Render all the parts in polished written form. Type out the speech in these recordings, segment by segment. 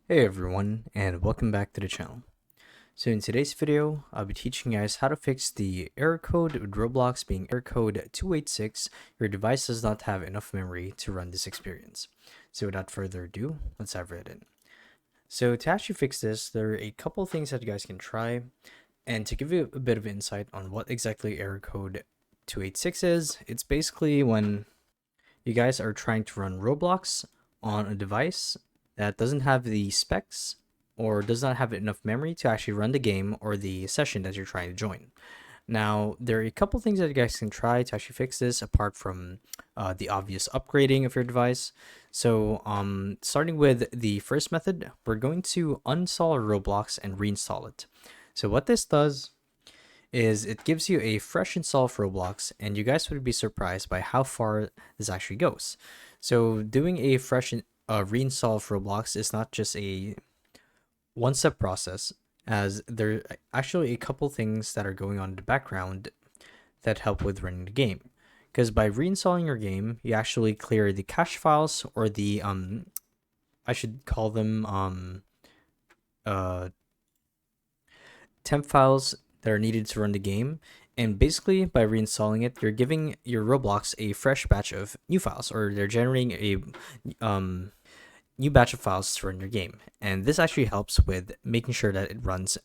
Hey everyone, and welcome back to the channel. So in today's video, I'll be teaching you guys how to fix the error code with Roblox being error code 286. Your device does not have enough memory to run this experience. So without further ado, let's dive right in. So to actually fix this, there are a couple things that you guys can try. And to give you a bit of insight on what exactly error code 286 is, it's basically when you guys are trying to run Roblox on a device that doesn't have the specs or does not have enough memory to actually run the game or the session that you're trying to join. Now, there are a couple things that you guys can try to actually fix this apart from the obvious upgrading of your device. So, starting with the first method, we're going to uninstall Roblox and reinstall it. So, what this does is it gives you a fresh install of Roblox, and you guys would be surprised by how far this actually goes. So doing a fresh reinstall of Roblox is not just a one-step process, as there are actually a couple things that are going on in the background that help with running the game. Because by reinstalling your game, you actually clear the cache files or the I should call them uh temp files that are needed to run the game. And basically, by reinstalling it, you're giving your Roblox a fresh batch of new files, or they're generating a new batch of files to run your game. And this actually helps with making sure that it runs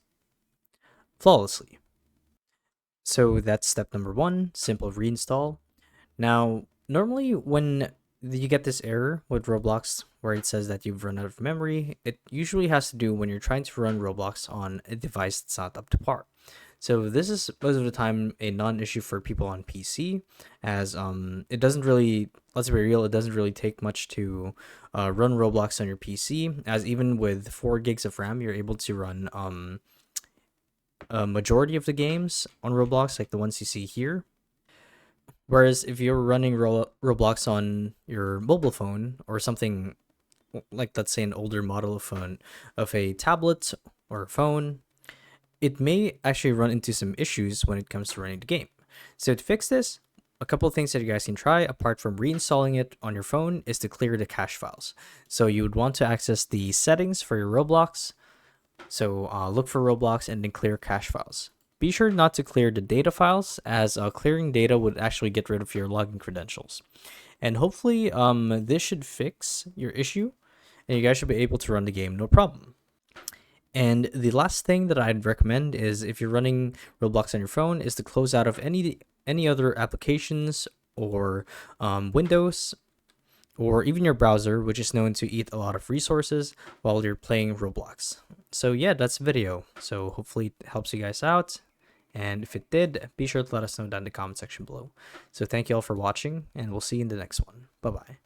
flawlessly. So that's step number one, simple reinstall. Now, normally when you get this error with Roblox where it says that you've run out of memory, it usually has to do when you're trying to run Roblox on a device that's not up to par. So this is most of the time a non-issue for people on PC, as it doesn't really, let's be real, it doesn't really take much to run Roblox on your PC, as even with 4 gigs of RAM, you're able to run a majority of the games on Roblox, like the ones you see here. Whereas if you're running Roblox on your mobile phone or something like, let's say, an older model of phone, of a tablet or phone, it may actually run into some issues when it comes to running the game. So to fix this, a couple of things that you guys can try apart from reinstalling it on your phone is to clear the cache files. So you would want to access the settings for your Roblox. So look for Roblox and then clear cache files. Be sure not to clear the data files, as clearing data would actually get rid of your login credentials. And hopefully this should fix your issue and you guys should be able to run the game no problem. And the last thing that I'd recommend is, if you're running Roblox on your phone, is to close out of any other applications or Windows or even your browser, which is known to eat a lot of resources while you're playing Roblox. So yeah, that's the video. So hopefully it helps you guys out. And if it did, be sure to let us know down in the comment section below. So thank you all for watching, and we'll see you in the next one. Bye-bye.